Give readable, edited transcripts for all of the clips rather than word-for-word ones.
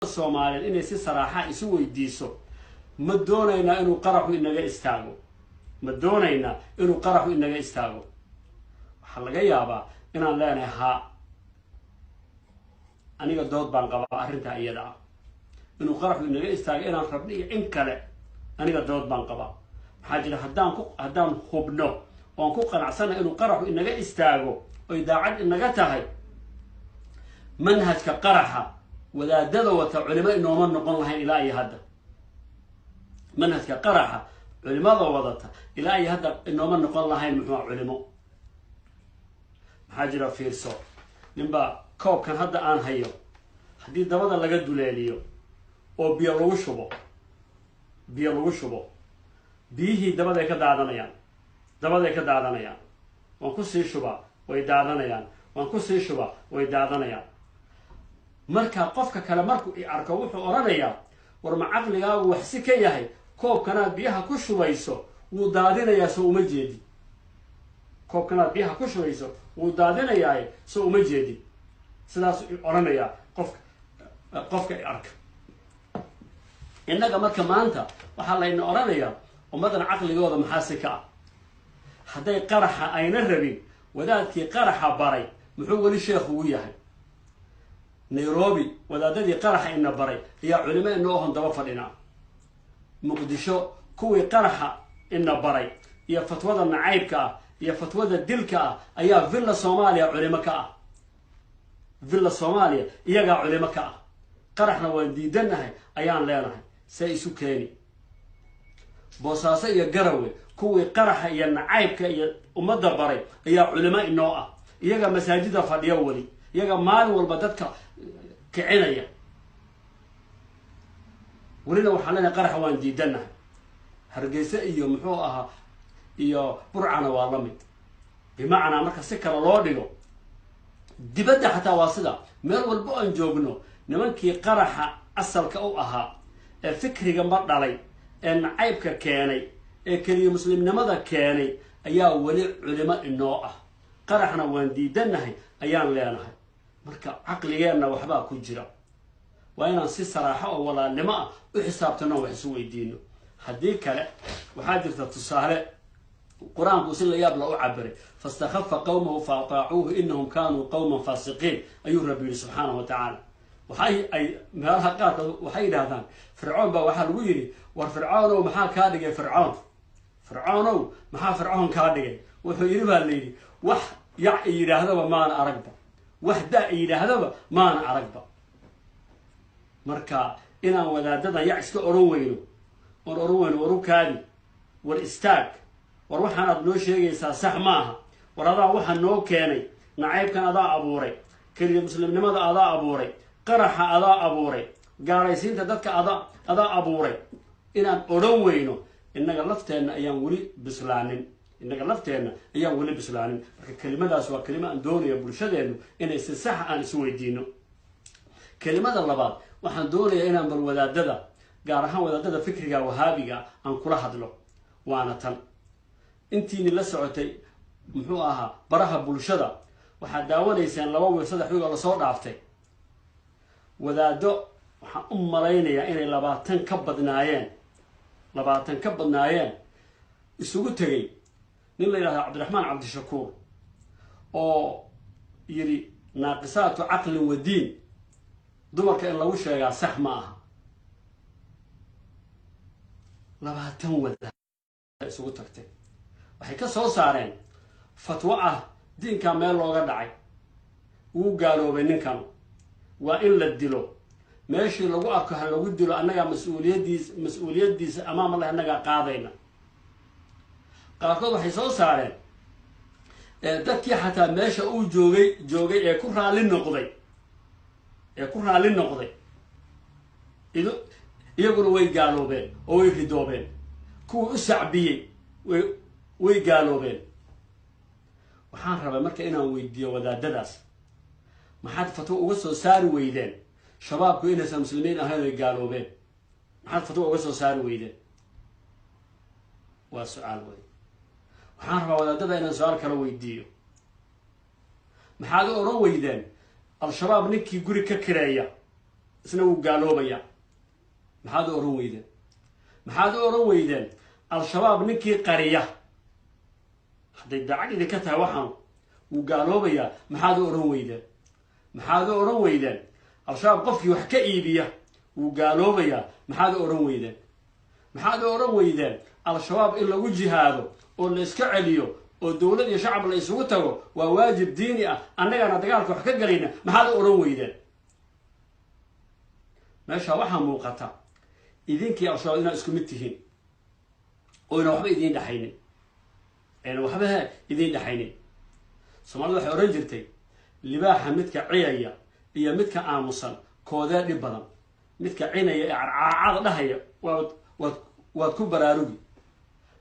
الصوماليين إني سي صراحة يسوي ديسو مدونينا إنه قرحوا إننا استاغو مدونينا إنه قرحوا إننا استاغو حلقة يابا إنا لنا ها أنيقا دود بان قبا أرنتا إيدا إنه قرحوا إننا استاغو إنا ربني إنكالي أنيقا دود بان قبا حاجة هدان خبنو وانكو قنعسانا إنه قرحوا إننا استاغو وإذا عد إننا تهي منهج كقرحة ولا دلوة علماء إنه من نقول لها إلى أي هذا منهج كقرحة علماء وضعتها إلى أي هذا إنه من نقول لها المجموعة علماء حاجة فيرسو نبا كوب كان هذا آن هيو حديد دبضا لقد دوليليو أو بيلوشبو بيه دبضا يكدعدنا يعني دبضا يكدعدنا يعني وانكو سيشبا ويدعدنا يعني وانكو سيشبا ويدعدنا يعني marka qofka kale markuu arko wuxuu oranayaa war ma aqligaagu wax si ka yahay koobkana biyaha ku shubayso wuu daadinayaa soo uma jeedi koobkana biyaha ku shubayso wuu daadinayaa soo uma jeedi sidaas oranayaa qofka arka innaga marka maanta waxa la ina oranayaa ummadan aqligooda maxaa si ka haday qaraxa ayna rabin wadaadkii qaraxa baray muxuu wali sheekhu u yahay نيروبي ودادي قرحة إن بري هي علماء إنهم دوا فدينا مقدشو كوي قرحة إن بري هي فتوى النعيب كا هي فتوى الدل كا هي فيلا صوماليا علماء كا فيلا صوماليا هي علماء كا قرحنا وديدنا أيان لنا سيسو كاني بوساسة هي جروي كوي قرحة هي النعيب كا هي أمد بري هي علماء إنه هي مساجد فديا ولي هي مال والبدتك كعناية ولنا وحلنا قرح وان ديدنا هرجيسة إيو محوها إيو برعنا والمد بمعنى مركز سكر لوديو دي بدأ حتى واصلة مال والبؤن جوبنو نمنكي قرح أصل كأوها فكري جنبط علي إن عيبك كاني كلي مسلم نمذا كاني أيا ولي علماء النوع قرحنا وان ديدنا أيان لنا marka aqligeena waxba ku jira waa inaan si saraaxo oo walaalnimo u xisaabtano wax isu weydiino hadii kale waxa jirta tusaale quraanku si la yaab la u cabiray fastakhaffa qawmuhu fa'ta'uhu innahum kanu qawman fasiqin ayu rabbi subhanahu wa ta'ala waxay ay meelaha qaar waxay yiraahdaan fircoon ba waxa lagu yiri war fircoon maxaa ka dhigay fircoon maxaa fircoon ka dhigay wuxuu yiri baa leeyay wax yiraahdo ma aan aragba وحده إلى هذا ما أنا أرقبه مركا إنا ودادنا يعسك أروينه وركادي والاستاك وروح أنا بنوش يجي صح معها ورضا وح النو كاني نعيب كان أضاء أبوري كل مسلم لماذا أضاء أبوري قرح أضاء أبوري قاريسين تدك أضاء أبوري إنا أروينه إنك لفتنا أيام ولي بسلانين إنك لفتنا أيام ولي بسلانين كلمة دا سوا كلمة أندوني برشدينو إن استساح أن سوي دينو كلمة اللباد وحن دوني إنا بالودادة قارحان ودادة فكرية وهابية أن كل هدلو وانا تن انتيني لسعوتي محوها براها برشدة وحن داواني سين لباوي صدح يوغا لصور عفتي ودادو وحن مريني إني لباتن كبدنايين isugu tagay nin la yiraahdo Cabdiraxmaan Cabdi Shakuur oo yiri naaqisaatu aqli wa diin dumarka in lagu sheegaa sax ma aha labaatan wada isugu tagtay waxay ka soo saareen fatwa ah diinka meel looga dhacay uu gaaloobay ninkan waa in la dilo meeshii lagu arko hal lagu dilo annaga mas'uuliyadiisa amaam Allah annaga qaadayna qaarkood waxay soo saareen dadkii xataa meesha uu joogay ee ku raali noqday iyaguna way gaaloobeen oo way ridoobeen kuwa u sacbiyey way gaaloobeen waxaan rabaa marka inaan weydiiyo wadaadadaas maxaad fatwo uga soo saari weydeen shabaabku inaysan muslimiin ahayn ay gaaloobeen maxaad fatwo uga soo saari weydeen waa su'aal weyn waxaan rabaa wadaadada inaan su'aal kala weydiiyo maxaad oran weydeen al-shabaab ninkii guri ka kireeya isna wuu gaaloobaya maxaad oran weydeen maxaad oran weydeen al-shabaab ninkii qariya hadday daacad idinka tahay waxaan wuu gaaloobayaa maxaad oran weydeen maxaad oran weydeen al-shabaab qofkii wax ka iibiya wuu gaaloobayaa maxaad oran weydeen maxaad oran weydeen al-shabaab in lagu jihaado oo la iska celiyo oo dowlad iyo shacab la isugu tago waa waajib diini ah annagana dagaalka wax ka galayna maxaad oran weydeen meesha waxaa muuqata idinkii al-shabaab inaad isku mid tihiin oo ina waxba idiin dhexaynin ayna waxba idiin dhexaynin soomaalida waxay oran jirtay libaaxa midka ciyaya iyo midka aamusan koodee dhib badan midka cinaya ee carcaacada dhahaya waad ku baraarugi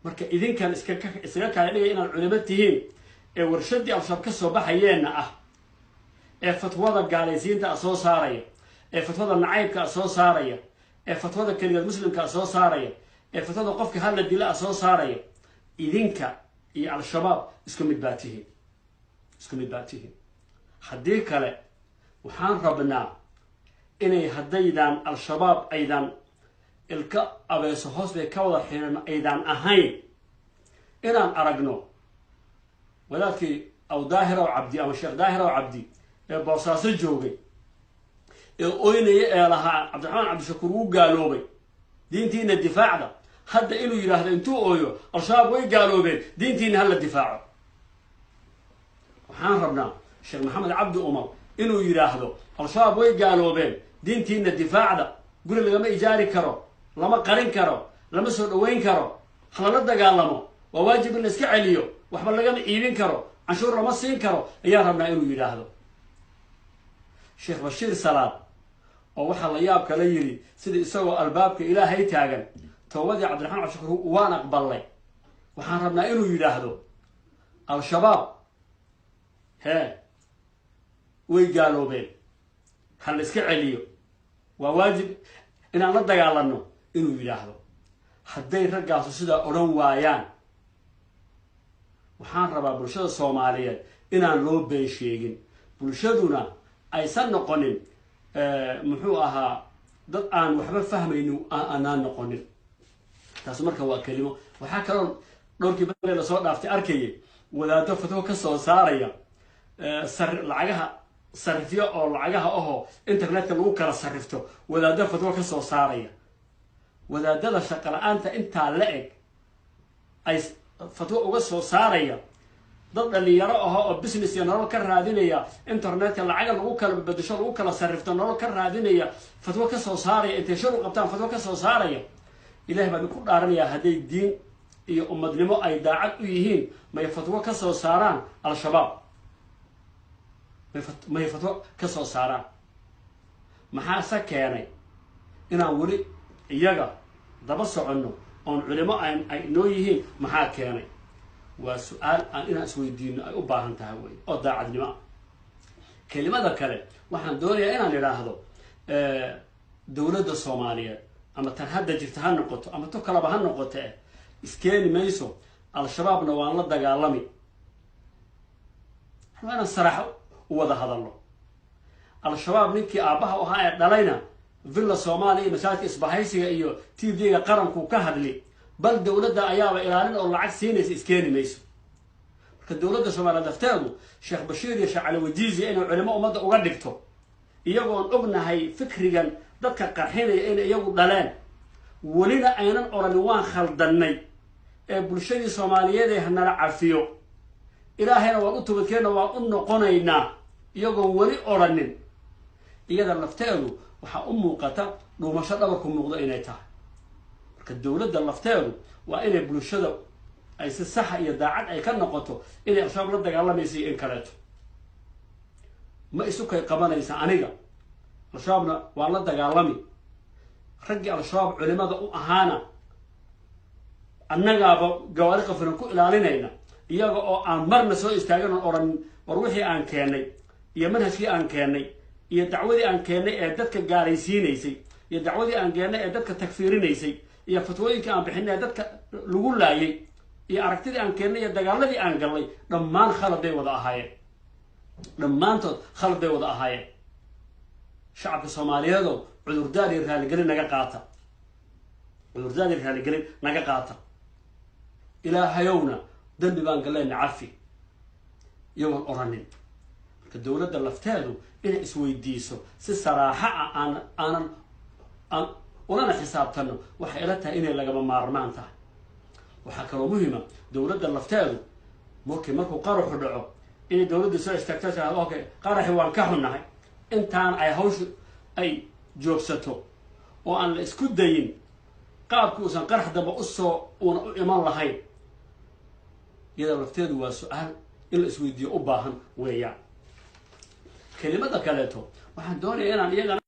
marka idinkan iskaga kala dhigaya inaad culimo tihiin ee warshadii al-shabaab ka soo baxayeenna ah ee fatwada gaalaysiinta ah soo saaraya ee fatwada nacaybka ah soo saaraya ee fatwada keligeed muslimka ah soo saaraya ee fatwada qofka hala dila ah soo saaraya idinka iyo al-shabaab isku mid baa tihiin haddii kale waxaan rabnaa inay haddaydan al-shabaab aydan ilka abeeso hoos bay ka wada xiran aydan ahayn inaan aragno wadaadkii aw daahir aw cabdi ama sheekh daahir aw cabdi ee boosaaso joogay ee oynaya ee lahaa cabdiraxmaan cabdishakuur wuu gaaloobay diintiina difaacda hadda inuu yidhaahdo intuu ooyo al-shabaab way gaaloobeen diintiina hala difaaco waxaan rabnaa sheekh maxamed cabdi umar inuu yidhaahdo al-shabaab way gaaloobeen diintiina difaacda guri lagama ijaari karo lama qarin karo lama soo dhaweyn karo halala dagaalamo waa waajib in la iska celiyo waxba lagama iibin karo canshuur lama siin karo ayaan rabnaa inuu yidhaahdo sheekh bashiir salaad oo waxaa la yaab kala yidhi sida isagoo albaabka ilaahay taagan towbadii cabdiraxmaan cabdishakuur waan aqbalay waxaan rabnaa inuu yidhaahdo al-shabaab way gaaloobeen ha la iska celiyo waa waajib inaan la dagaalano inuu yidhaahdo hadday raggaasu sidaa odhan waayaan waxaan rabaa bulshada soomaaliyeed inaan loo been sheegin bulshaduna aysan noqonin muxuu ahaa dad aan waxba fahmaynin aanaan noqonin taas marka waa kelimo waxaa kaloo dhowrkii bale lasoo dhaaftay arkaya wadaado fatwo ka soo saaraya lacagaha sarifyo oo lacagaha ahoo internetka lagu kala sarifto wadaado fatwo ka soo saaraya wadaadada shaqo la-aanta intaa la eg ay fatwo uga soo saaraya dad dhalinyaro aha oo business iyo nolol ka raadinaya internetka lacaga lagu kala bedesho lagu kala sarifto nolol ka raadinaya fatwo ka soo saaraya intay shir u qabtaan fatwo ka soo saaraya ilahay baan ku dhaaranayaa hadday diin iyo ummadnimo ay daacad u yihiin may fatwo ka soo saaraan al-shabaab may fatwo ka soo saaraan maxaase keenay inaan weli iyaga daba soconno oon culimo ay noo yihiin maxaa keenay waa su-aal aan inaan isweydiino ay u baahan tahay wey oo daacadnimo ah kelimada kale waxaan doonayaa inaan idhaahdo dowladda soomaaliyeed ama tan hadda jirta ha noqoto ama to kalaba ha noqote iskeeni mayso al-shabaabna waan la dagaalami waa inaan saraaxo u wada hadalno al-shabaab ninkii aabbaha ahaa ee dhalayna villa soomaaliya iyo masaajidka isbahaysiga iyo t v-ga qaranku ka hadli bal dowladda ayaaba ilaalin oo lacag siinaysa iskeeni mayso marka dowladda soomaaliyeed lafteedu sheekh bashiir iyo sheekh cali wajiizi inay culimo ummadda uga dhigto iyagoon ognahay fikrigan dadka qarxinaya inay iyagu dhaleen welina aynan odhanin waan khaldannay ee bulshadii soomaaliyeed ee hanala cafiyo ilaahayna waan u tubadkeenna waan u noqonaynaa iyagoon weli odhanin iyada lafteedu waxaa u muuqata dhuumasho dhabarku muuqdo inay tahay marka dowladda lafteedu waa inay bulshada ay si saxa iyo daacad ay ka noqoto inay al-shabaab la dagaalamaysa iyo in kaleeto ma isukay qabanaysa aniga al-shabaabna waan la dagaalami raggii al-shabaab culimada u ahaana annagaaba gawaari qafiran ku ilaalinayna iyaga oo aan marna soo istaagin oon odhan war wixii aan keennay iyo manhajkii aan keennay iyo dacwadii aan keennay ee dadka gaalaysiinaysay iyo dacwadii aan keennay ee dadka tagfiirinaysay iyo fatwooyinkii aan bixinay ee dadka lagu laayay iyo aragtidii aan keennay iyo dagaaladii aan gallay dhammaan khalad bay wada ahaayeen dhammaantood khalad bay wada ahaayeen shacabka soomaaliyeedoo cudurdaar iyo raaligelin naga qaata cudurdaar iyo raaligelin naga qaata ilaahayowna dambi baan gallayna cafi iyagoon oranin marka dowladda lafteedu inay isweydiiso si saraaxa ah aanan ulana xisaabtano waxay ila tahay inay lagama maarmaan tahay waxaa kaloo muhiima dowladda lafteedu markuu qaraxu dhaco inay dowladda soo istaagto okay qaraxi waan ka xunnahay intaan ay hawshu ay joogsato oo aan la isku dayin qaabkii uusan qarax damba una u iman lahayn iyada lafteedu waa su-aal in la isweydiiyo u baahan weeyaan kelimada kaleeto waxaan doonaya inaan iyagana